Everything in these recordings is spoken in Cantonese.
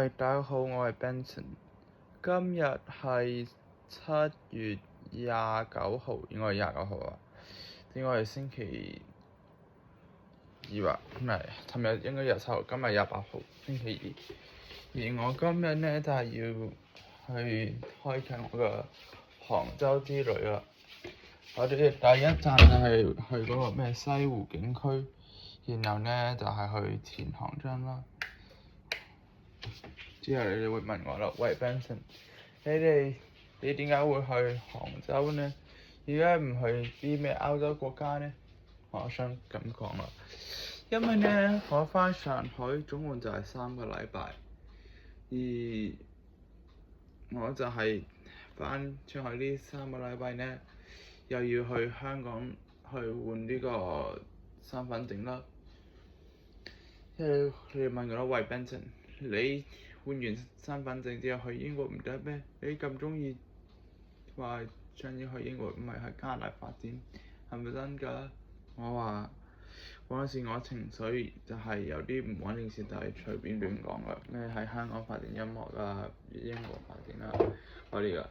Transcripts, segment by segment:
喂，大家好，我係 Benson。今日係7月29號，應該係29號啊。應該係星期二啊，唔係，尋日應該27號，今日28號，星期二。而我今日呢，就係要去開啟我嘅杭州之旅啦。我哋第一站就係去嗰個咩西湖景區，然後呢就係去前杭州啦。之後你哋會問我啦，喂 Benson，你點解會去杭州呢？點解唔去啲咩歐洲國家呢？我想咁講啦，因為呢，我返上海總共就係3個禮拜，而我就係返上海呢3個禮拜呢，又要去香港去換呢個身份證啦。你哋問我啦，喂 Benson，你換完身份證之後去英國唔得咩？你咁鍾意話想要去英國，唔係去加拿大發展，係咪真㗎？我話嗰陣時我情緒就係有啲唔穩定時，就係隨便亂講㗎。咩喺香港發展音樂啊，英國發展啊嗰啲㗎。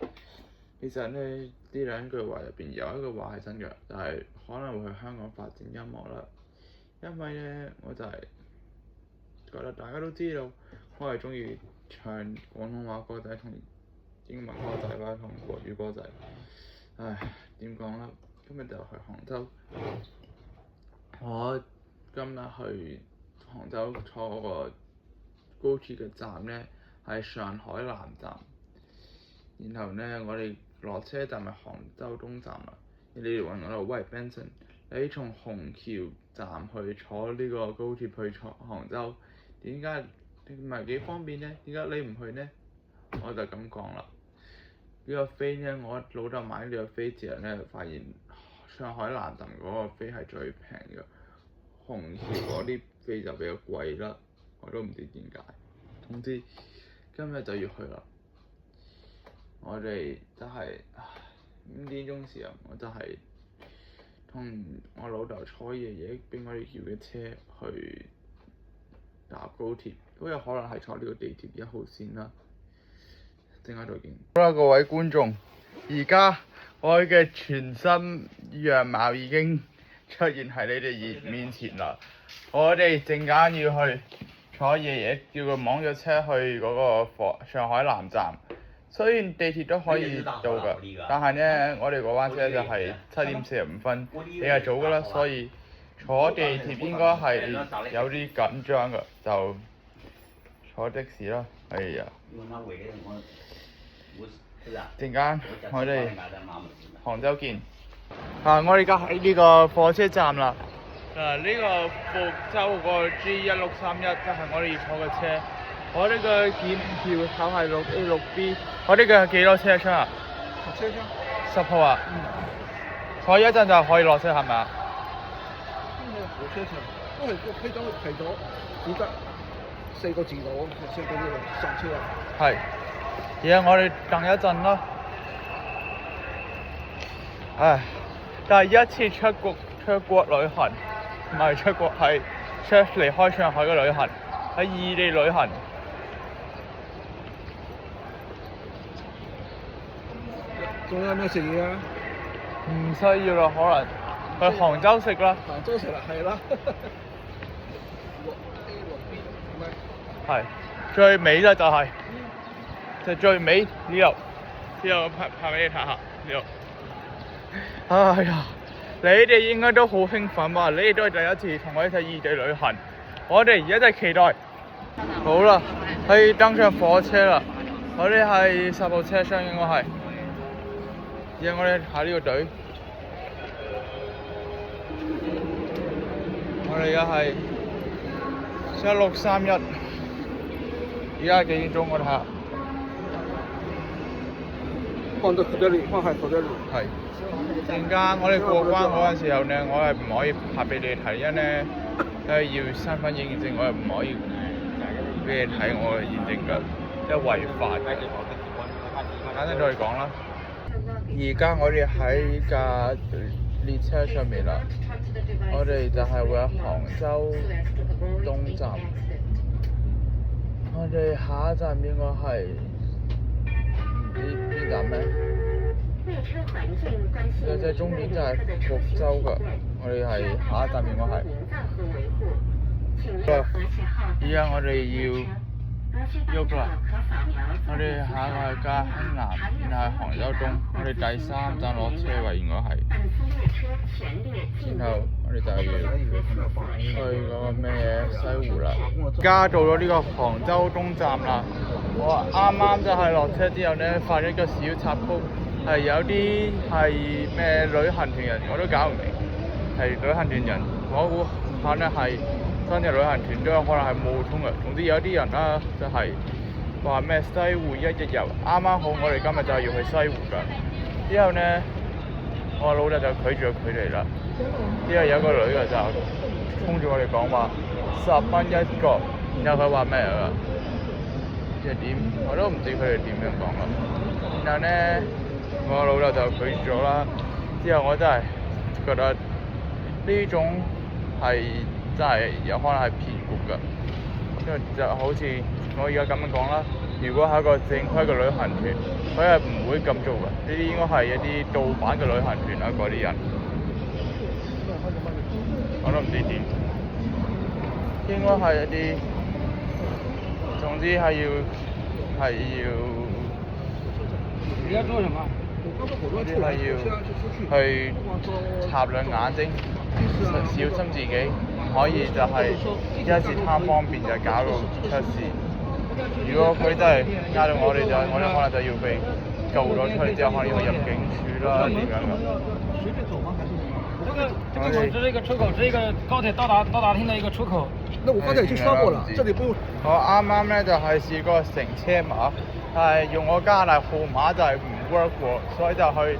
其實呢兩句話入邊有一句話係真嘅，就係可能會去香港發展音樂啦。因為呢，我就係覺得大家都知道，我係鍾意唱廣東話歌仔同英文歌仔啦，同國語歌仔。唉，點講啦？今日就去杭州。我今日去杭州坐嗰個高鐵嘅站呢，係上海南站。然後呢，我哋落車站係杭州東站啦。你哋問我啦，喂 Benson，你從虹橋站去坐呢個高鐵去杭州，點解唔係幾方便呢？點解你唔去呢？我就咁講啦。呢個飛呢，我老豆買呢個飛之後呢，發現上海南站嗰個飛係最平嘅，虹橋嗰啲飛就比較貴啦。我都唔知點解。總之今日就要去啦。我哋就係5點鐘時候，我就係同我老豆坐爺爺俾我哋叫嘅車去搭高鐵，都有可能係坐呢個地鐵1號線啦。陣間再見。好啦，各位觀眾，而家我嘅全新樣貌已經出現喺你哋面前啦。我哋陣間要去坐爺爺叫佢網咗車去嗰個上海南站。雖然地鐵都可以到㗎，但係呢，我哋嗰班車就係7點45分，比較早㗎啦，所以坐地鐵應該係有啲緊張㗎，就坐的士啦。哎呀！陣間我哋杭州見。我哋而家喺呢個火車站啦。呢個福州個 G1631就係我哋要坐嘅車。我呢個檢票口係6A6B，我呢個係幾多車廂啊？10車廂。10號啊？坐一陣就可以落車係咪啊？火車站都係個批檔提咗，只得4個字到，先俾你上車啊。係。而家我哋等一陣啦。唉，第一次出國旅行，唔係出國，係離開上海嘅旅行，喺異地旅行。仲有咩食嘢啊？唔需要啦，可能去杭州食啦。杭州食啦，係啦。係，最尾啦就係、就最尾呢度拍俾你睇下呢度。哎呀，你哋應該都好興奮吧？你哋都係第一次同我一齊異地旅行，我哋而家真係期待。好啦，可以登上火車啦，我哋係10號車廂應該係。而家我哋排呢個隊，我哋而家係1631，而家幾點鐘？我睇下。放到口袋裏，放喺口袋裏。係。陣間我哋過關嗰陣時候呢，我係唔可以拍俾你睇，因為呢要身份認證，我係唔可以俾你睇我嘅驗證㗎，即係違法嘅。簡單再講啦。而家我哋喺架列車上面啦，我哋就係會喺杭州東站我哋下一站應該係唔知邊站咧？即係終點就係福州㗎，我哋係下一站應該係。依家我哋要喐啦，我哋下一個係嘉興南，然後係杭州東，我哋第3站落車位應該係。然後我哋就要去嗰個咩嘢西湖啦。而家到咗呢個杭州東站啦，我啱啱就係落車之後呢，發現一個小插曲，係有啲係咩旅行團人，我都搞唔明，係旅行團人，我估可能係真嘅旅行團，都有可能係冒充嘅。總之有啲人啦，就係話咩西湖1日遊，啱啱好我哋今日就係要去西湖㗎。之後呢，我老豆就拒絕咗佢哋啦。之後有個女嘅就衝住我哋講話10蚊1個，然後佢話咩啊？即係點？我都唔知佢哋點樣講啦。然後呢，我老豆就拒絕咗啦。之後我真係覺得呢種係真係有可能係騙局㗎。因為就好似我而家咁樣講啦，如果係一個正規嘅旅行團，佢係唔會咁做㗎。呢啲應該係一啲盜版嘅旅行團啦，嗰啲人。我都唔知點，應該係一啲，總之係要。你要做什麼？嗰啲係要去擦亮眼睛，小心自己，唔可以就係一時貪方便就搞到出事。如果佢真係呃到我哋就，我哋可能就要被告咗出去，之後可能要去入境處啦點樣㗎。這個出口是一個高鐵到達廳的一個出口。那我剛才已經刷過了，這裡不用。我啱啱咧就係試過乘車碼，但係用我加拿大號碼就係唔 work 喎，所以就去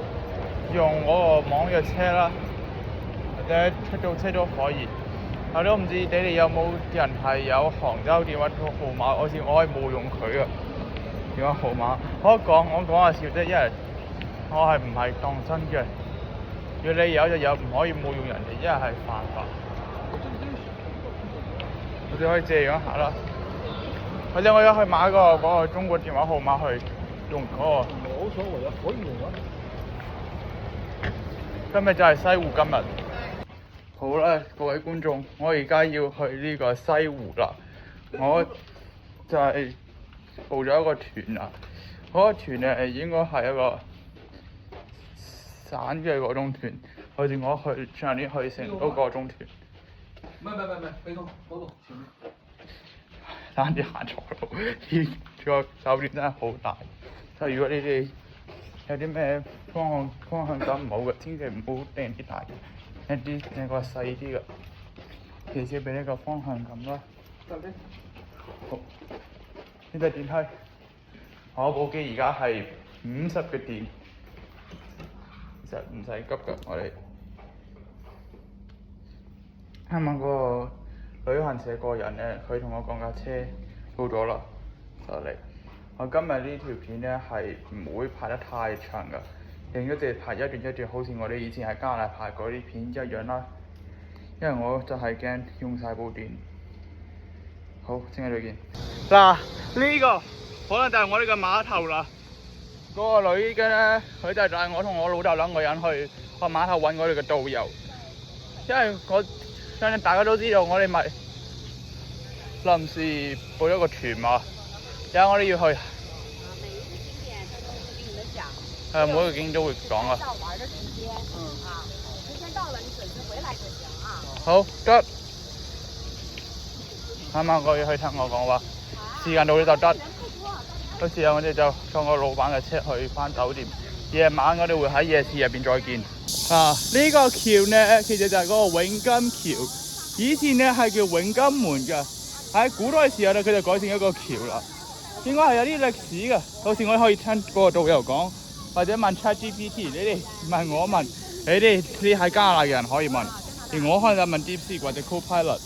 用嗰個網約車啦，或者出租車都可以。我都唔知你哋有冇人係有杭州電話號碼？我係冇用佢嘅電話號碼。我講下笑啫，因為我係唔係當真嘅。如果你有就有，唔可以冒用人哋，因為係犯法。我哋可以借樣下啦，或者我要去買嗰個中國電話號碼去用嗰個。冇所謂啊，可以用啊。今日就係西湖今日。好啦，各位觀眾，我而家要去呢個西湖啦。我就係報咗一個團啦，嗰個團咧應該係一個散嘅嗰種團，好似我上年去成都嗰種團。唔係，俾到嗰度前面。差啲行錯路，呢個酒店真係好大。就如果你哋有啲咩方向感唔好嘅，千祈唔好訂啲大嘅，訂個細啲嘅，其次俾呢個方向感啦。好，呢隻電梯，我部機而家係50嘅電，其實唔使急㗎，我哋。啱啱嗰個旅行社個人咧，佢同我講架車到咗啦，就嚟。我今日呢條片咧係唔會拍得太長㗎，影咗只拍一段，好似我哋以前喺加拿大拍嗰啲片一樣啦。因為我就係驚用晒部電。好，聽日再見。嗱，呢個可能就係我哋嘅碼頭啦。嗰個女嘅咧，佢就帶我同我老豆兩個人去個碼頭揾我哋嘅導遊，因為相信大家都知道，我哋咪臨時報咗個團嘛，而家我哋要去。每一個景點都會講啊。時間到了，你準時回來就行啊。好得。啱啱我要去聽我講話，時間到咗就得。到時候我哋就坐我老闆嘅車去返酒店，夜晚我哋會喺夜市入邊再見。呢個橋呢，其實就係嗰個永金橋，以前呢係叫永金門㗎，喺古代時候呢，佢就改成一個橋啦。應該係有啲歷史㗎，到時我可以聽嗰個導遊講，或者問 ChatGPT， 你哋問我問，你係加拿大人可以問，而我可能就問 DeepSeek 或者 Copilot。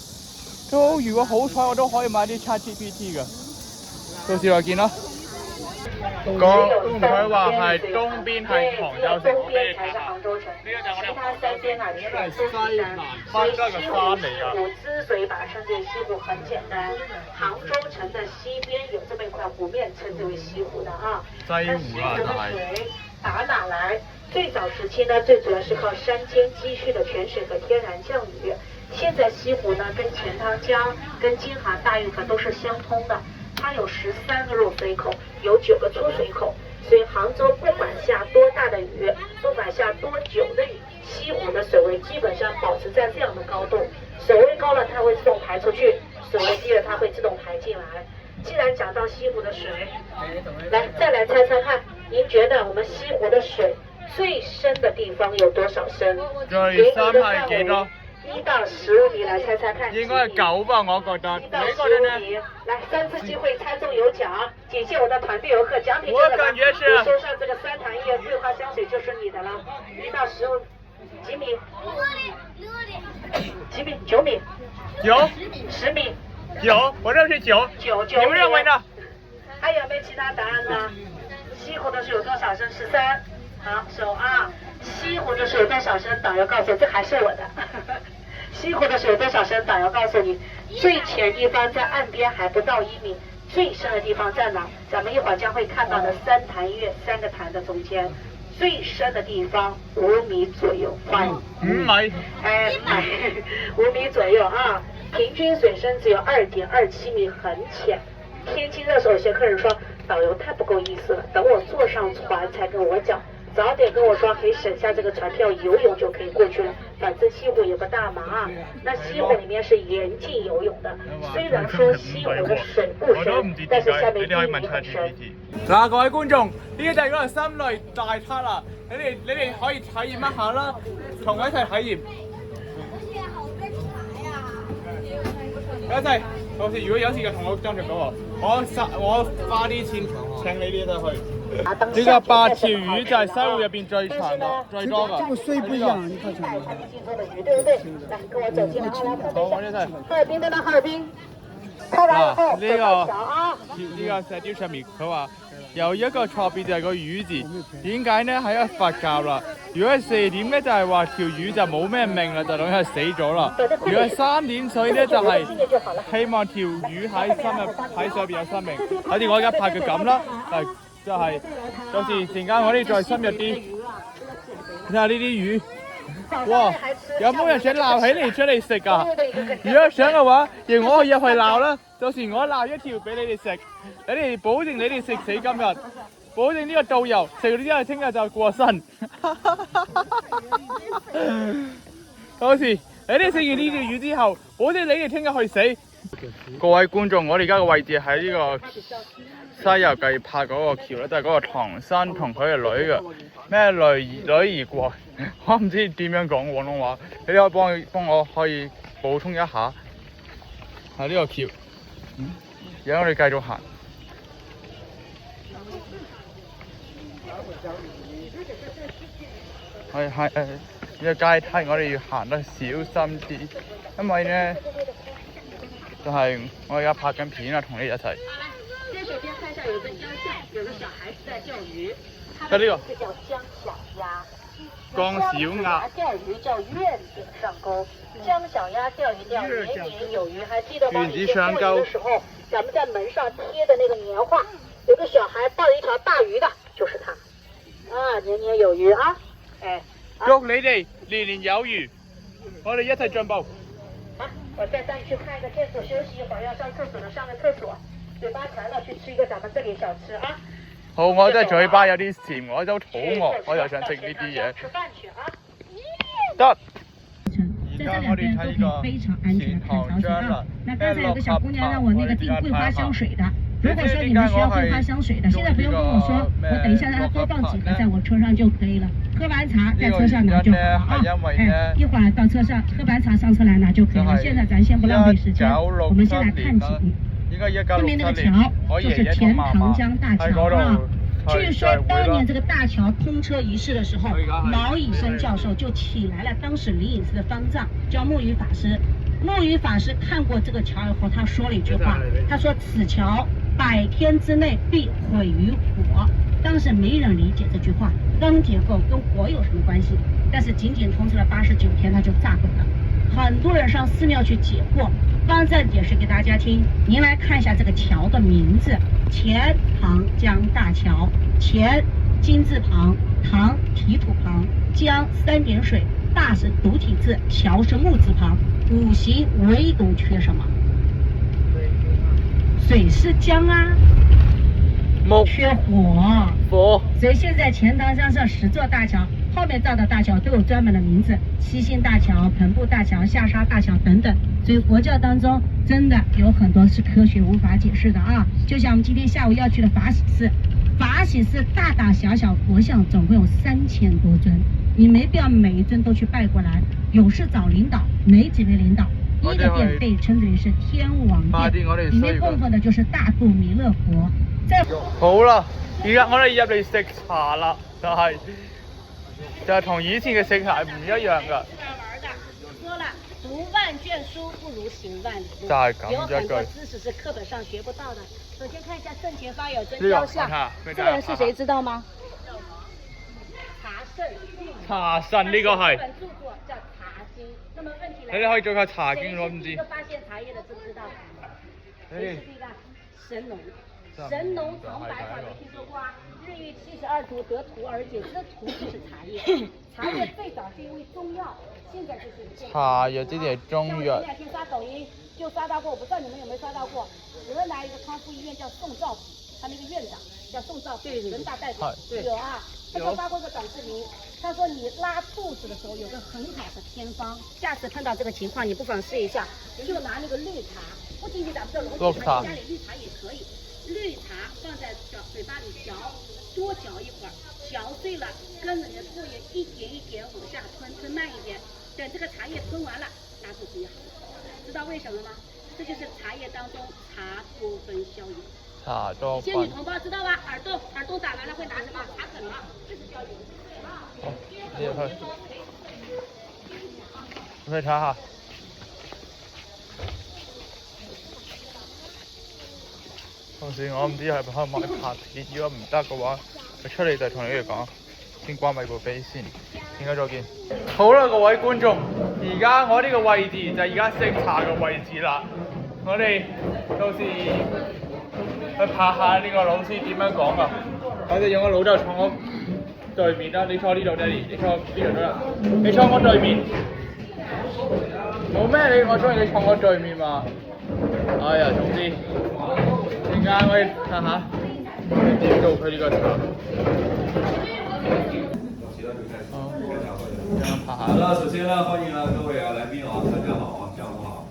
都如果好彩，我都可以買啲 ChatGPT 㗎。到時再見啦。佢話係東邊係杭州城，东边才是杭州城，其他三边啊全都是山。所以西湖之所以把它称之为西湖，很简单，杭州城的西边有这么一块湖面，称之为西湖的啊。那西湖的水打哪来？最早时期呢，最主要是靠山间积蓄的泉水和天然降雨。现在西湖呢，跟钱塘江、跟京杭大运河都是相通的，它有13个入水口，有9个出水口。所以杭州不管下多大的雨，不管下多久的雨，西湖的水位基本上保持在这样的高度。水位高了，它会自动排出去；水位低了，它会自动排进来。既然讲到西湖的水，再来猜猜看，您觉得我们西湖的水最深的地方有多少深？最深係幾多？1到15米，來猜猜看。應該係9吧，我覺得。1到15米，來3次機會猜中有獎，感謝我的團隊遊客，獎品真的嗎？你收上這個3潭液桂花香水就是你的了。1到15幾米？幾米？9米？9。10米？9，我認為是9。9你們認為呢？還有沒有其他答案呢？西湖的水有多少深？13。好，手啊！西湖的水有多少深？导遊告訴我，這還是我的。西湖的水有多少深？導遊告訴你，最淺地方在岸邊還不到1米，最深的地方在哪？咱們一會兒將會看到的3潭月3個潭的中間，最深的地方5米左右。快5米。5米左右啊！平均水深只有2.27米，很淺。天氣熱的時候，有些客人說，導遊太不夠意思了，等我坐上船才跟我講。早點跟我說，可以省下這個船票，游泳就可以過去了。反正西湖有個大碼啊，那西湖裡面是嚴禁游泳的。雖然說西湖的水不深，但是下面地面很深。嗱，各位觀眾，呢個就係嗰個心淚大撻啦，你哋可以體驗一下啦，同我一齊體驗。一齊，到時如果有時間同我爭取嗰個，我花啲錢請你呢度去。呢個8條魚就係西湖入邊最長嘅、最多嘅。這個水不一樣，你看看。對不對？來，跟我走進來啊！來，好，我呢度。哈爾濱對嗎？哈爾濱。拍完以後，呢個石雕上面佢話有一個錯別就係個魚字，點解呢？係一個佛教啦。如果係4點咧，就係話條魚就冇咩命啦，就等於係死咗啦。如果係3點水咧，就係希望條魚喺水入邊有生命。好似我而家拍嘅咁啦，就係到時陣間我哋再深入啲，睇下呢啲魚。哇！有冇人想撈起嚟出嚟食㗎？如果想嘅話，讓我入去撈啦。到時我撈一條俾你哋食，你哋保證你哋食死今日，保證呢個導遊食咗之後聽日就過身。到時你哋食完呢條魚之後，保證你哋聽日去死。各位觀眾，我哋而家嘅位置喺呢個《西遊記》拍嗰個橋咧，就係嗰個唐僧同佢嘅女嘅咩女兒國。我唔知點樣講廣東話，你可以幫我可以補充一下。係呢個橋，而家我哋繼續行。係呢個階梯，我哋要行得小心啲，因為咧就係我而家拍緊片啊，同你一齊。在水邊看下有個江象，有個小孩子在釣魚，它這個就叫江小鴨。江小鴨釣魚叫願頂上鈎，江小鴨釣魚叫年年有餘，還記得嗎？以前過年的時候，咱們在門上貼的那個年畫，有個小孩抱一條大魚的，就是他。啊，年年有餘啊！哎，祝你哋年年有餘，我哋一齊進步。好，我再帶你去看一個廁所，休息一會兒，要上廁所的上個廁所，嘴巴饞了去吃一個咱們這裡小吃啊。好，我真係嘴巴有啲甜，我都肚餓，我又想食呢啲嘢。得。而家我哋睇個錢塘江啦。那剛才有個小姑娘讓我那個訂桂花香水的，如果說你們需要桂花香水的，現在不用跟我說，我等一下讓他多放幾個在我車上就可以了。喝完茶在車上拿就好了啊。哎，一會兒到車上喝完茶上車來拿就可以了。現在咱先不浪費時間，我們先來看景。後面那個橋就是錢塘江大橋啊。據說當年這個大橋通車儀式的時候，毛以生教授就請來了當時靈隱寺的方丈，叫木魚法師。木魚法師看過這個橋以後，他說了一句話，他說此橋100天之内必毁于火。当时没人理解这句话，钢结构跟火有什么关系？但是仅仅通知了89天，它就炸毁了。很多人上寺庙去解惑，方正解释给大家听。您来看一下这个桥的名字：钱塘江大桥。钱金字旁，塘提土旁，江3点水，大是独体字，桥是木字旁。五行唯独缺什么？水是江啊，木缺火。火。所以现在钱塘江上10座大桥，后面造的大桥都有专门的名字，西兴大桥、棚布大桥、下沙大桥等等。所以佛教当中真的有很多是科学无法解释的啊。就像我们今天下午要去的法喜寺，法喜寺大大小小佛像总共有3000多尊，你没必要每一尊都去拜过来。有事找领导，哪几位领导？一个殿被称之为是天王殿，里面供奉的就是大肚弥勒佛。好啦，而家我哋入嚟食茶啦，就係同以前嘅食茶唔一樣噶。說了，讀萬卷書不如行萬里路。就係咁有很多一句。知識是課本上學不到的。首先看一下正前方有尊呢個雕像，這這個人是誰知道嗎？茶聖。茶神呢個係。本著作叫《茶經》。那麼問題來了，你哋可以做下茶經我唔知誰是第一個發現茶葉的，知不知道？誰是第一個？神農。神神農嘗百草，沒聽說過啊？日遇72圖，得圖而解，這圖就是茶葉。茶葉最早是因為中藥，現在就是茶葉這啲係中藥。像我前2天刷抖音就刷到過，我不知道你們有沒有刷到過。河南一個康復醫院叫宋兆甫，他那個院長叫宋兆甫，人大代表有啊。他就發過一個短視頻，他說你拉肚子的時候有個很好的偏方，下次碰到這個情況，你不妨試一下，就拿那個綠茶，不僅僅咱們這龍井茶，家裡綠茶也可以。綠茶放在嘴巴裡嚼，多嚼一會兒，嚼碎了，跟着你的唾液一點一點往下吞，吞慢一點，等這個茶葉吞完了，拉肚子也好了。知道為什麼嗎？這就是茶葉當中茶多酚消炎。茶多酚。仙女同胞知道吧？耳洞打完了會拿什麼？茶梗啊，這是消炎。好，呢去睇下。到時我唔知係咪可以買拍片，如果唔得嘅話，佢出嚟就同你哋講，先關閉部機先。應該再見。好啦，各位觀眾，而家我呢個位置就係而家食茶嘅位置啦。我哋到時去拍下呢個老師點樣講啊。我哋用個老豆坐我對面啦，你坐呢度，爹哋，你坐呢度得啦。你坐我對面。冇咩我中意你坐我對面嘛。哎呀，總之。陣間我哋睇下點做佢呢個茶。好了，首先呢，歡迎呢各位來賓啊，大家好啊，下午好。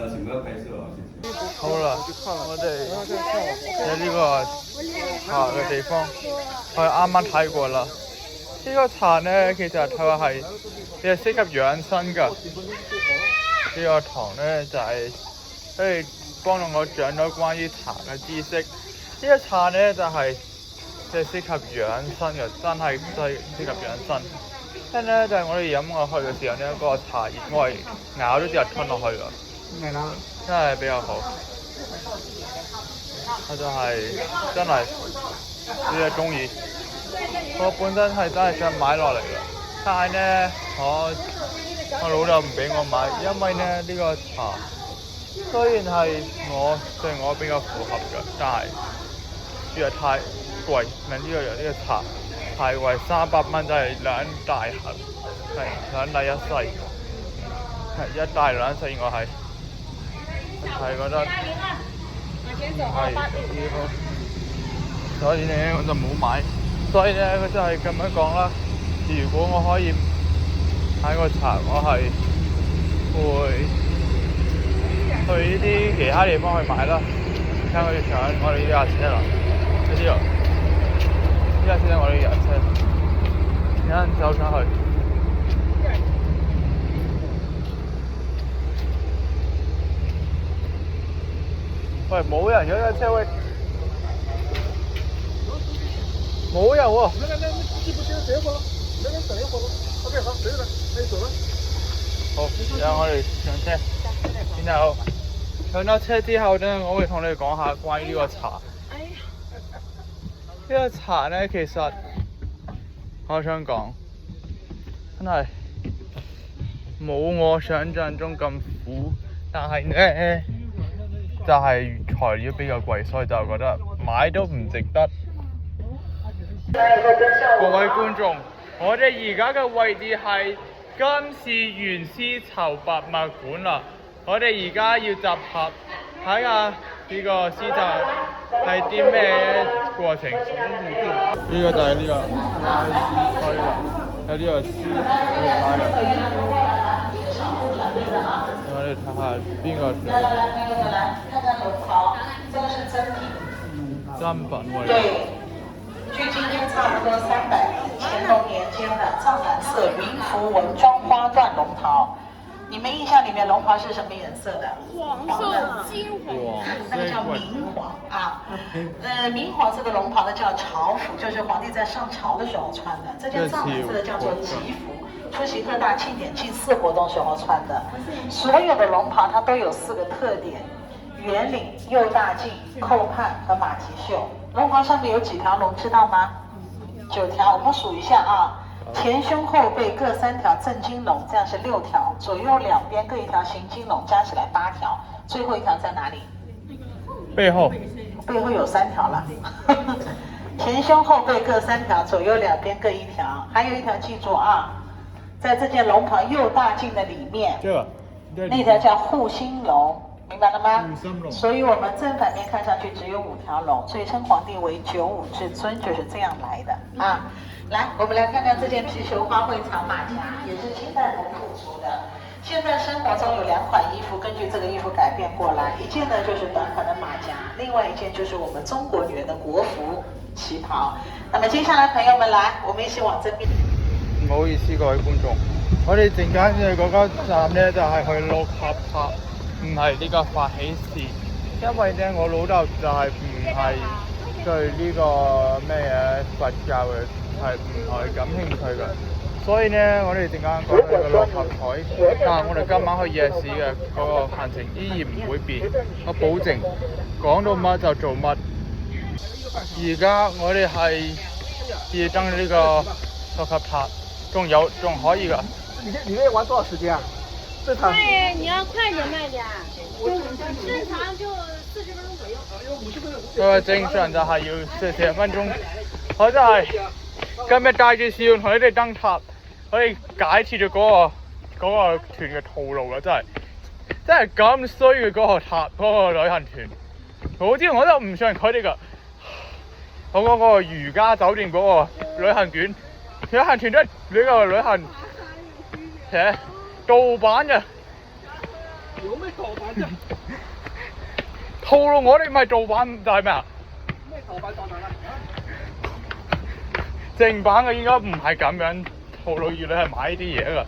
請不要拍攝啊，謝謝。好啦，我哋喺呢個茶嘅地方，我哋啱啱睇過啦。呢個茶呢，其實佢話係適合養生㗎。呢個堂呢，就係即係幫到我長咗關於茶嘅知識。呢個茶呢，就係即係適合養生嘅，真係適合養生。跟住咧就係我哋飲落去嘅時候呢，嗰個茶葉我係咬咗之後吞落去㗎，真係比較好。我就係真係比較中意。我本身係真係想買落嚟㗎，但係呢，我老豆唔俾我買，因為呢呢個茶雖然係對我比較符合嘅，但係實在太貴。呢個茶太貴，300蚊真係兩大盒，係兩大一細，係一大兩細應該係覺得係呢個，所以呢我就冇買。所以呢佢就係咁樣講啦。如果我可以買個茶，我係會去呢啲其他地方去買啦。睇下佢哋上我哋呢架車啦，呢啲啊。呢架車咧，我哋人車，有人走上去。喂，冇人有架車位，冇人喎。好，然後我哋上車，然後上咗車之後呢，我會同你講下關於呢個茶。呢個茶呢，其實我想講，真係冇我想象中咁苦，但係呢，就係材料比較貴，所以就覺得買都唔值得。各位觀眾，我哋而家嘅位置係金氏原絲綢博物館啦。我哋而家要集合睇下呢個絲綢係啲咩過程。呢個就係呢個拉絲區啦，有呢個絲可以拉嘅。我哋睇下邊個真品喎。距今天差不多300年，乾隆年间的藏蓝色云浮纹装花缎龙袍。你们印象里面龙袍是什么颜色的？黄色、金黄，那个叫明黄啊。明黄色的龙袍呢叫朝服，就是皇帝在上朝的时候穿的。这件藏蓝色的叫做吉服，出席各大庆典、祭祀活动时候穿的。所有的龙袍它都有4个特点：圆领、右大襟、扣盼和马蹄袖。龙袍上面有几条龙，知道吗？9条，我们数一下啊。前胸后背各3条正金龙，这样是6条；左右两边各1条行金龙，加起来8条。最后1条在哪里？背后。背后有3条了。前胸后背各3条，左右两边各1条。还有1条记住啊，在这件龙袍右大襟的里面，那条叫护心龙。明白了吗？所以我们正反面看上去只有5条龙，所以称皇帝为95至尊，就是这样来的啊。来，我们来看看这件皮球花卉长马甲，也是清代龙普出的。现在生活中有2款衣服根据这个衣服改变过来，一件呢就是短款的马甲，另外一件就是我们中国女人的国服旗袍。那麼接下來朋友們來，我們一起往這邊。唔好意思各位觀眾，我哋陣間嘅嗰個站呢，就係去六合塔。唔係呢個法喜寺，因為咧我老豆就係唔係對呢個咩嘢佛教嘅係唔係感興趣嘅，所以咧我哋陣間講呢個六合彩，但係我哋今晚去夜市嘅嗰個行程依然唔會變，我保證講到乜就做乜。而家我哋係要登呢個六合塔，仲可以㗎。你那玩多少時間啊？正常。对，你要快点慢點，正常就40分鐘左右。佢話正常就係要40分鐘，我真係今日帶住笑同你哋登塔，我哋解設咗嗰個團嘅套路啦，真係咁衰嘅嗰個塔嗰個旅行團，我知我都唔信佢哋㗎。我嗰個瑜伽酒店嗰個旅行團都係呢個旅行社。盜版嘅，有咩盜版啫？套路我哋唔係盜版就係咩啊？咩盜版盜版啊？正版嘅應該唔係咁樣套路，原來係買呢啲嘢㗎。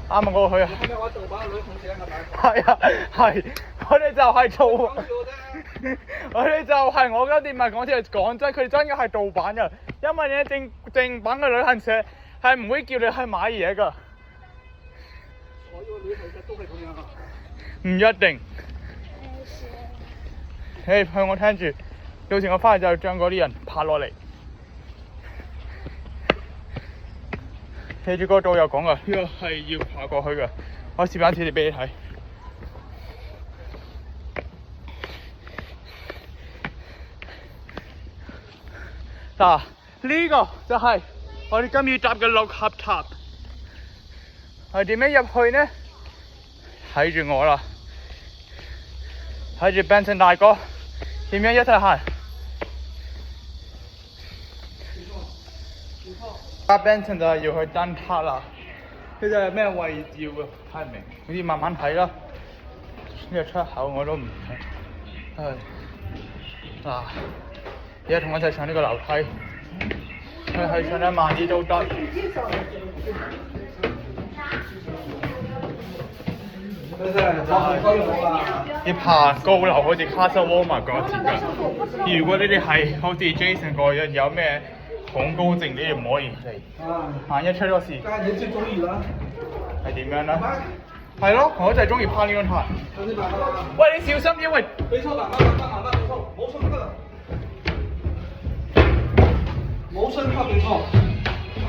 啱啊，我去啊！你話盜版嘅旅行社係咪？係啊，係，我哋就係做，我哋就係我間店咪講真，講真，佢哋真嘅係盜版㗎，因為咧正版嘅旅行社係唔會叫你去買嘢㗎。所有旅行社都係咁樣啊？唔一定。誒，向我聽住，到時我翻去就將嗰啲人拍落嚟。記住個導遊講㗎，呢個係要爬過去㗎。我示範次嚟俾你睇。嗱，呢個就係我哋今日搭嘅六合塔。係點樣入去呢？睇住我啦，睇住 Benson 大哥點樣一齊行。阿 Benson 就係要去登塔啦，佢就係咩位置喎？睇唔明，好似慢慢睇啦。呢個出口我都唔明。嗱，而家同我一齊上呢個樓梯，去上得慢啲都得。要爬高樓好似 Castle Walma 嗰節㗎。如果你哋係好似 Jason 嗰樣有咩恐高症，你哋唔可以嚟。萬一出咗事，係點樣呢？係咯，我就係中意攀呢個塔。你慢慢。喂，你小心啲喂！俾粗，慢慢俾粗，冇衝得啦。冇升級俾粗。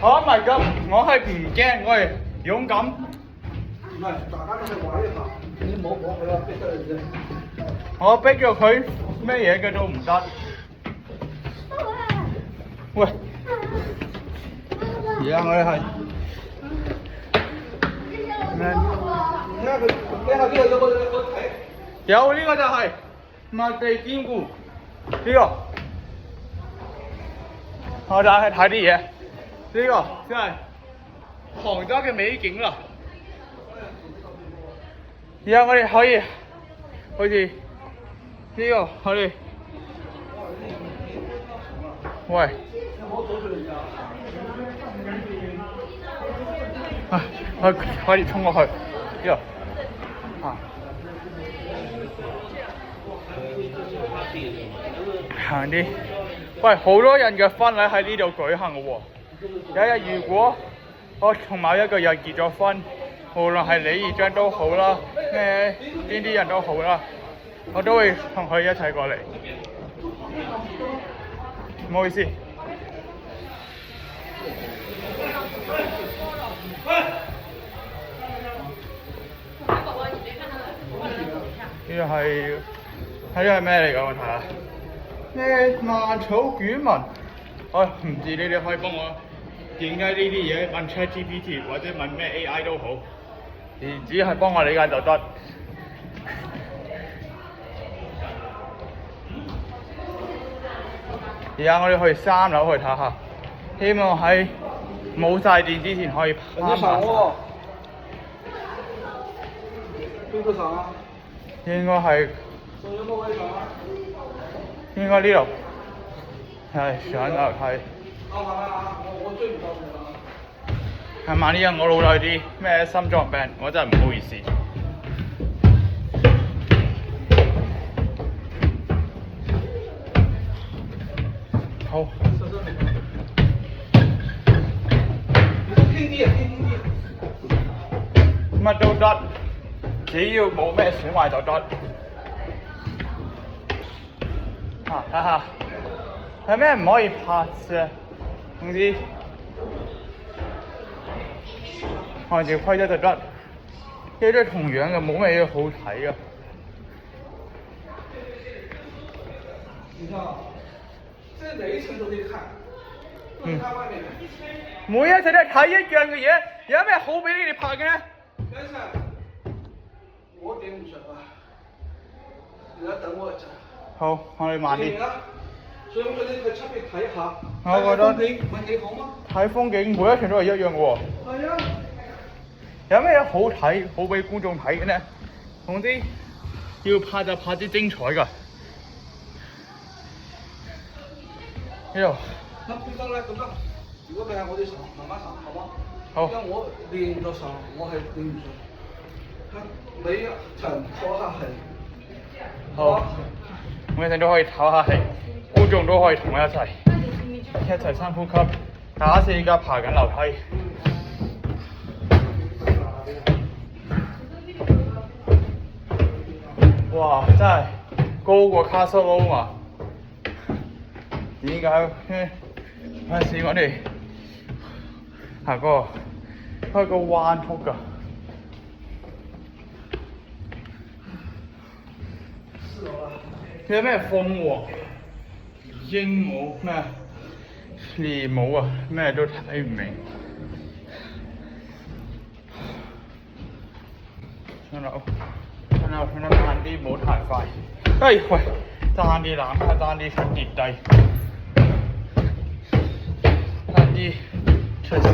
我唔係咁，我係唔驚，我係勇敢。唔係，大家都係玩一下，你唔好講佢啦，逼得你啫。我逼咗佢，咩嘢嘅都唔得。喂，而家我哋係咩？睇下佢，睇下呢個有冇睇？有呢個就係麥地堅固呢個，我就係睇啲嘢。呢個真係杭州嘅美景啦！而家我哋可以好似呢個我哋，喂，我快啲衝過去，呢個啊，行啲，喂，好多人嘅婚禮喺呢度舉行嘅喎。有一日如果我同某一個人結咗婚，無論係李二章都好啦，邊啲人都好啦，我都會同佢一齊過嚟。唔好意思。呢個係咩嚟㗎？我睇下。咩萬草卷紋？我唔知你哋可以幫我點解呢啲嘢問 ChatGPT 或者問咩 AI 都好，只係幫我理解就得。而家我哋去3樓去睇下，希望喺冇晒電之前可以攀爬。邊個上啊？應該係。仲有冇位上啊？應該呢度。係上樓梯。我追唔到你啦。係嘛？呢日我老豆有啲咩心臟病，我真係唔好意思。好。輕啲啊，輕啲。乜都得，只要冇咩損壞就得。啊，睇下。有咩唔可以拍攝？總之按照規則就得。呢啲都係同樣嘅，冇咩嘢好睇嘅。你看，這每一層都得看，不能看外面。每一層都係睇一樣嘅嘢，有咩好俾你哋拍嘅呢？先生，我頂唔順啊，你要等我一陣。好，我哋慢啲。所以我覺得去出邊睇下。我覺得你唔係幾好嗎？睇風景每一場都係一樣嘅喎。係啊。有咩嘢好睇，好俾觀眾睇嘅呢？總之要拍就拍啲精彩㗎。呢度。咁得啦，咁得。如果你係我哋上，慢慢上，好嗎？好。因為我練咗上，我係練唔上。你層坐下氣。好。每一陣都可以唞下氣，觀眾都可以同我一齊深呼吸，打4格爬緊樓梯。哇！真係高過卡蘇歐嘛？點解？嗰陣時我哋行過開個彎曲㗎。有咩鳳凰、鸚鵡咩獵舞啊，咩都睇唔明。上樓慢啲，唔好太快。喂，爭啲攬下，爭啲跌低，爭啲出事。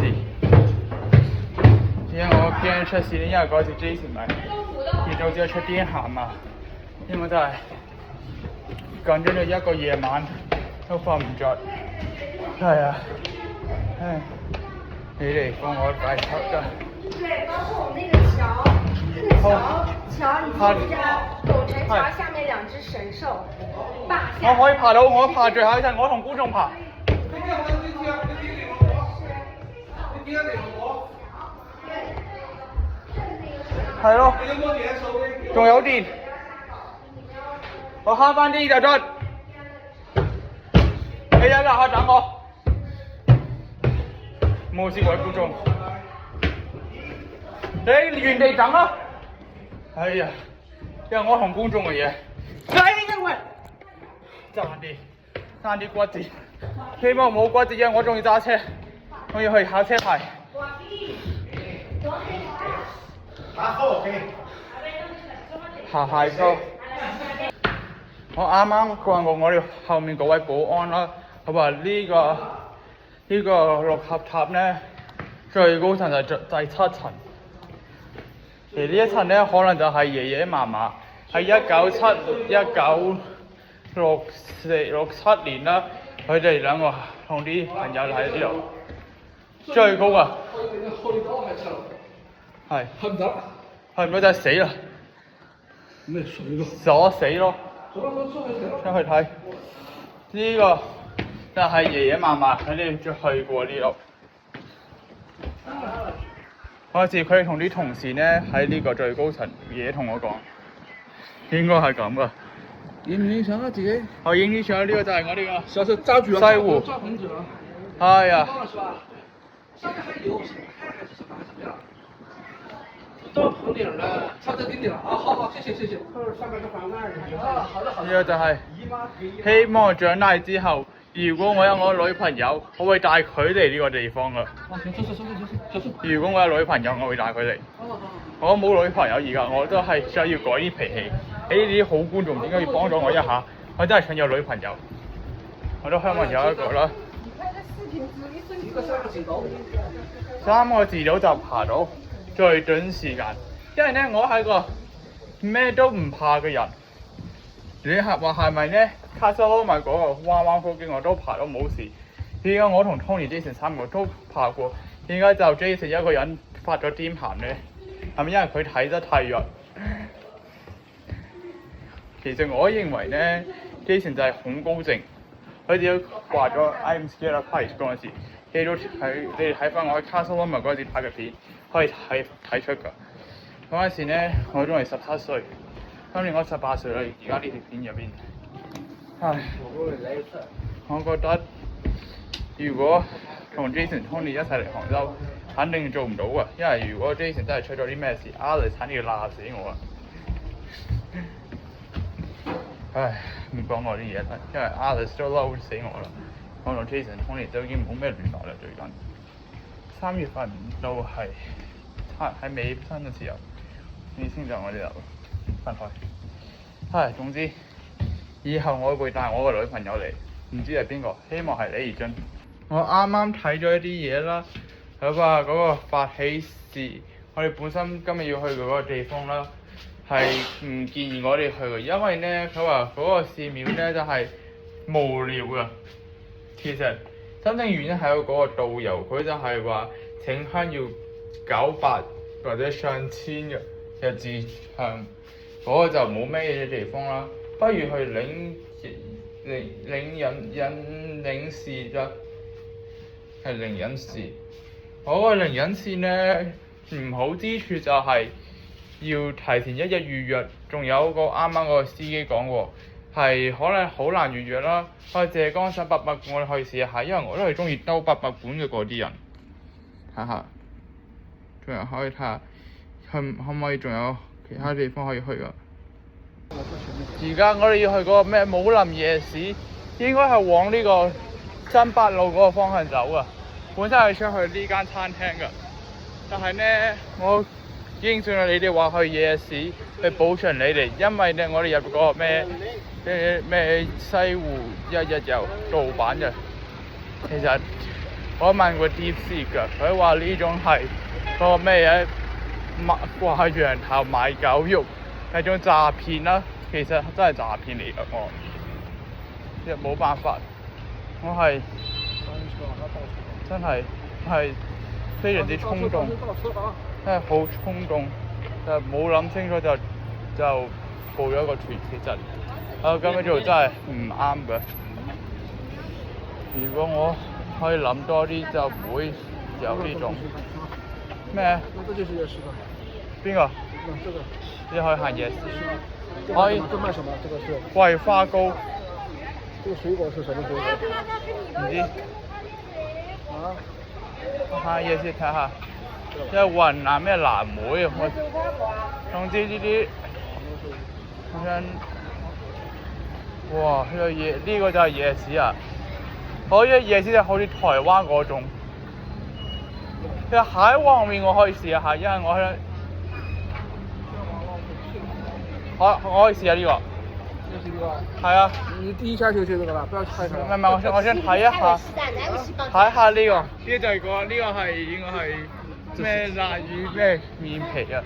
點解我驚出事呢？因為嗰次 Jason 咪跌咗之後出癲喊嘛，因為真係。緊張咗一個夜晚都瞓唔着，係啊，唉，你哋幫我解釋㗎。對，包括我們那個橋，那個橋，你看一下斗城橋下面2隻神獸，霸下。我可以爬到，我爬最後一陣，我同觀眾爬。你點嚟我？係咯，仲有電，我慳翻啲就得。你喺樓下等我，冇事各位觀眾，你原地等啦。哎呀，因為我同觀眾嘅嘢，因為爭啲骨折，希望冇骨折，因為我仲要揸車，我要去考車牌。下個，我啱啱過我哋後面嗰位保安啦，佢話呢個六合塔咧最高層就係第7層，而呢一層咧可能就係爺爺嫲嫲喺1967年啦，佢哋兩個同啲朋友喺呢度最高啊！係去唔到就係死啦！咩水咯？鎖死咯！出去睇呢個就係爺爺嫲嫲佢哋去過呢度。嗰時佢哋同啲同事咧喺呢個最高層，爺爺同我講，應該係咁噶。影唔影相啊自己？我影啲相，呢個就係我哋個小手揸住啊！西湖。抓盆子啊！哎呀！上面還有到棚頂了，差不多頂頂了啊！好，謝謝。上面個房間啊，好的。呢個就係希望長大之後，如果我有我女朋友，我會帶佢嚟呢個地方噶。如果我有女朋友，我會帶佢嚟。我冇女朋友而家，我都係需要改啲脾氣。呢啲好觀眾點解要幫咗我一下？我真係想有女朋友。我都希望有一個啦。3個字到就爬到最短時間，因為咧我係個咩都唔怕嘅人。你話係咪咧？卡薩羅咪嗰個彎彎曲徑我都爬到冇事。點解我同 Tony Jason 3個都爬過？點解就 Jason 一個人發咗癲癇咧？係咪因為佢睇得太弱？其實我認為咧 ，Jason 就係恐高症。佢哋都話咗 I'm scared of heights 嗰陣時，你哋睇翻我喺 Castle Loma 嗰陣時拍嘅片，可以睇出㗎。嗰陣時咧，我仲係17歲，今年我18歲啦。而家呢條片入邊，唉，我覺得如果同 Jason、Tony 一齊嚟杭州，肯定做唔到㗎。因為如果 Jason 真係出咗啲咩事 ，Alex 肯定要鬧死我啊！唉，唔講我啲嘢啦，因為 Alex 都嬲死我啦。我同 Jason、Tony 都已經冇咩聯絡啦，最近。3月份到係喺尾生嘅時候，你先就我哋就分開。唉，總之以後我會帶我個女朋友嚟，唔知係邊個，希望係李怡俊。我啱啱睇咗一啲嘢啦，佢話嗰個法喜寺，我哋本身今日要去嘅嗰個地方啦。係唔建議我哋去嘅，因為咧佢話嗰個寺廟咧就係無聊㗎。其實真正原因係有嗰個導遊，佢就係話請香要900或者上千嘅日字香，嗰個就冇咩嘢地方啦。不如去靈寺啦，係靈隱寺。嗰個靈隱寺咧唔好之處就係要提前1日預約，仲有個啱啱嗰個司機講過，係可能好難預約啦。去謝江省博物館我哋可以試下，因為我都係中意兜博物館嘅嗰啲人。睇下，仲有可以睇下，可唔可以仲有其他地方可以去㗎？而家我哋要去嗰個咩武林夜市，應該係往呢個真八路嗰個方向走啊。本身係想去呢間餐廳㗎，但係呢，我應承咗你哋話去夜市去補償你哋，因為咧我哋入嗰個咩西湖1日遊盜版嘅。其實我問過 DeepSeek 㗎，佢話呢種係嗰個咩嘢掛羊頭賣狗肉係種詐騙啦。其實真係詐騙嚟㗎，我亦冇辦法，我係真係非常之衝動。真係好衝動，就冇諗清楚就報咗個團。其實咁樣做真係唔啱嘅。如果我可以諗多啲，就唔會有呢種咩？邊個？这个呢可以行夜市，这可以这卖什么？这个是桂花糕，这个水果是什么水果？唔知啊？行夜市睇下，即係雲南咩藍莓，我總之呢啲好像哇呢個夜呢個就係夜市啊！我呢個夜市就好似台灣嗰種。其實蟹黃面我可以試下，因為我想我可以試下呢個。这是这个。係啊。你第一下就去这个了，不要猜它。唔係，我想睇一下，睇下呢個，呢個就係呢個係應該係咩辣魚咩面皮啊？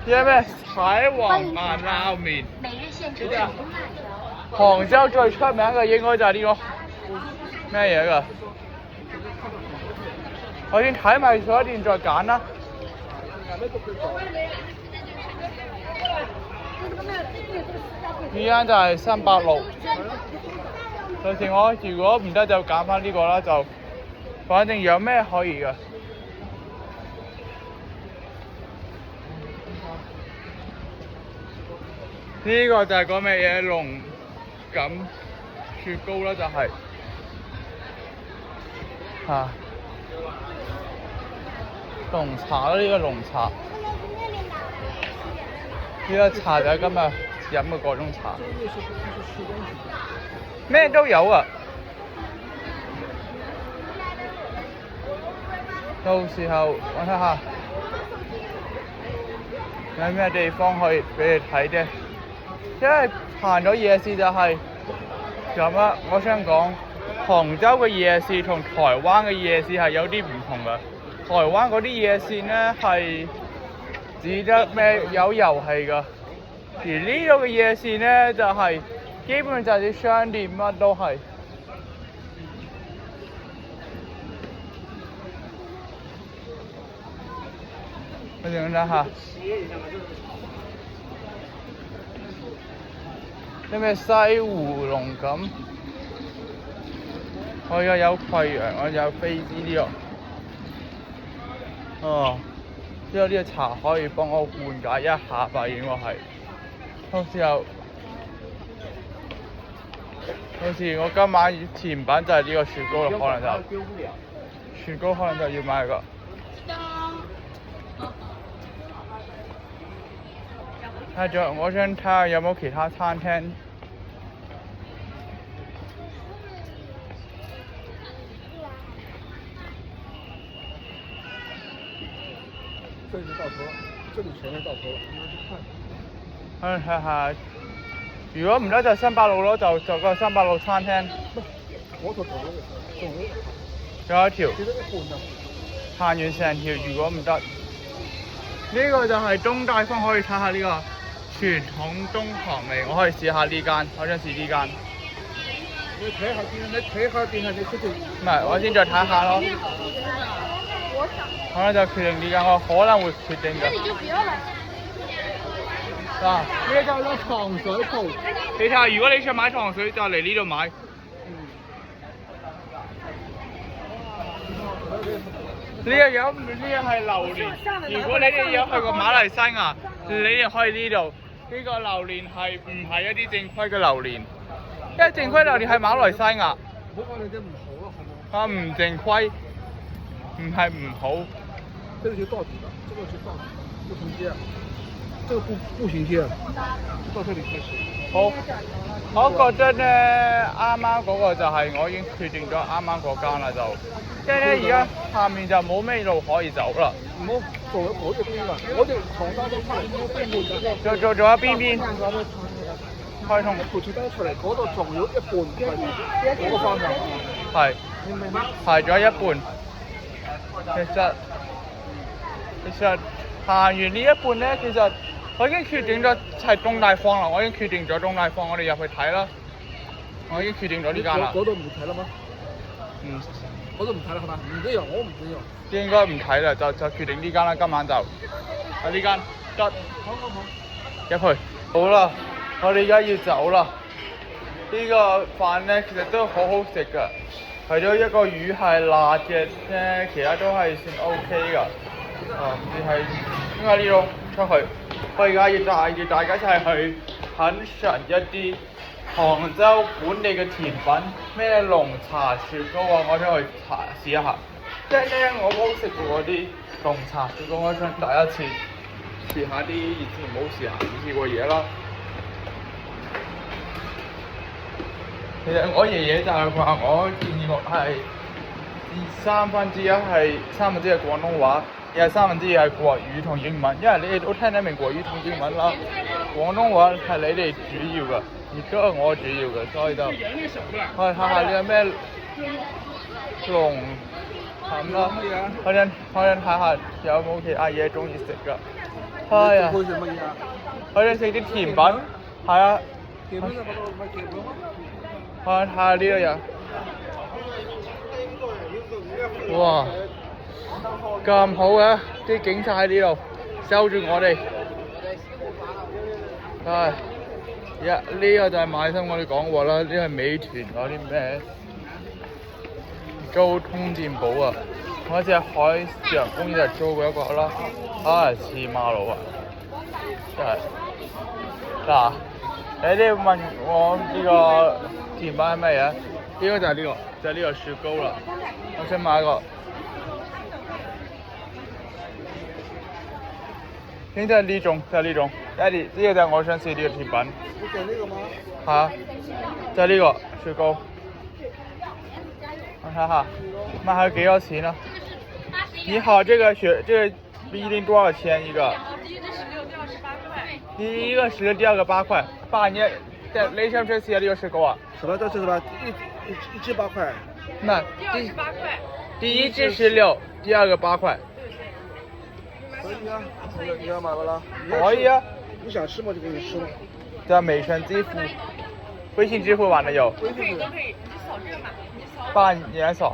呢個咩蟹黃麻撈麵？杭州最出名嘅應該就係呢個咩嘢㗎？我先睇埋咗一段再揀啦。呢間就係386。到時我如果唔得就揀翻呢個啦，就反正有咩可以㗎。呢個就係個咩嘢龍錦雪糕啦，就係濃茶啦，呢個濃茶。呢個茶就係今日飲嘅嗰種茶。咩都有啊！到時候我睇下有咩地方可以俾你睇啫。因為行咗夜市就係咁啦。我想講杭州嘅夜市同台灣嘅夜市係有啲唔同嘅。台灣嗰啲夜市呢係指得咩有遊戲㗎，而呢度嘅夜市呢就係、基本就係啲商店乜都係。我哋睇下，啲咩西湖龍錦，我又有葵陽，我有飛機呢個。哦，之後呢個茶可以幫我緩解一下吧，應該係。到時候。好似我今晚甜品就係呢個雪糕啦，可能就雪糕可能就要買個。我想睇下有冇其他餐廳。这里到头了，这里前面到頭了，應該去看。睇下。如果唔得就386咯，就個386餐廳。我就仲有一條。其實一半啊。行完成條，如果唔得，呢個就係東大坊，可以睇下呢個傳統東韓味，我可以試下呢間，我想試呢間。你睇下邊，你出去。唔係，我先再睇下咯。可能就決定呢間，我可能會決定嘅。呢個就係糖水鋪。你睇下，如果你想買糖水，就嚟呢度買。呢個係榴蓮。如果你哋有去過馬來西亞，你哋可以呢度。呢個榴蓮係唔係一啲正規嘅榴蓮？因為正規榴蓮係馬來西亞。唔好講你啲唔好咯，係咪？唔正規，唔係唔好。這個就到底了，這個就到底，步行街，這個步行街，到這裡開始。好，我覺得咧，啱啱嗰個就係我已經決定咗啱啱嗰間啦，就即係咧而家下面就冇咩路可以走啦。唔好做咗嗰邊啦，我哋從單都開咗仲有邊邊？開通。扶住單出嚟，嗰度仲有一半係嗰個方向。係。你明嗎？係咗一半。其實行完呢一半咧，其實我已經決定咗係東大坊啦，我已經決定咗東大坊，我哋入去睇啦。我已經決定咗呢間啦。嗰度唔睇啦嗎？嗰度唔睇啦係嘛？唔使用，我唔使用。應該唔睇啦，就決定呢間啦，今晚就喺呢間得。好。入去。好啦，我哋而家要走啦。呢個飯咧其實都好好食㗎，除咗一個魚係辣嘅啫，其他都係算 OK 㗎。只係應該呢度出去。我而家要帶住大家一齊去品嚐一啲杭州本地嘅甜品，咩龍茶雪糕啊，我想去試一下。即係咧，我冇食過嗰啲龍茶雪糕，我想第一次試下啲以前冇試過嘢啦。其實我爺爺就係話我建議我係三分之一係廣東話，有2/3係國語同英文，因為你哋都聽得明國語同英文啦。廣東話係你哋主要嘅，亦都係我主要嘅，所以就去睇下呢個咩龍蟬啦。我想睇下有冇其他嘢中意食㗎。係啊。會食乜嘢啊？我想食啲甜品，係啊。甜品就嗰度咪甜品咯。我想睇下呢個人。哇！咁好嘅，啲警察喺呢度收住我哋。唉，呢個就係買心我哋講過啦，呢個係美團嗰啲咩高通電寶啊，我只係海上公園就租過一個啦。唉，黐孖佬啊！真係嗱，你哋問我呢個甜品係咩嘢？應該就係呢個雪糕啦。我想買一個。應該係呢種，就係呢種。Daddy，呢個就係我想試呢個甜品。你食呢個嗎？係啊，就係呢個雪糕。我睇下，賣係幾多錢啊？你好，這個不一定多少錢一個？第一個16，第二個8塊。爸，你想不想試下呢個雪糕啊？什麼？這是什麼？一隻8塊。那第一隻16，第二個8塊。可以啊，你要買不啦？可以啊。你想吃嗎？就給你吃嘛。在美團支付、微信支付玩的有。微信都可以，你掃這個碼，你掃。爸，你來掃。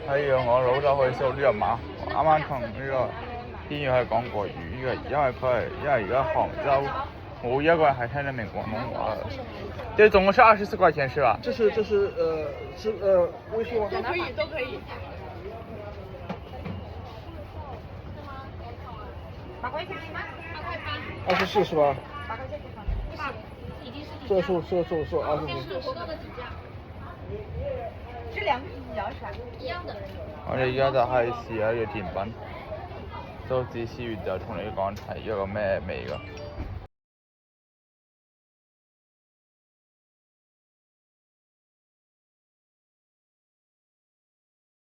係啊，我老豆可以掃呢個碼。我啱啱同呢個店員係講國語嘅，因為而家杭州冇一個人係聽得明廣東話嘅。這總共是24塊錢是吧？這是微信嗎？都可以。8塊錢嗎？8塊8。24是吧8塊錢就好。已經是這數24。這兩個是幾多錢？一樣的。我哋而家就係試下呢個甜品，都只試完就同你講係一個咩味㗎。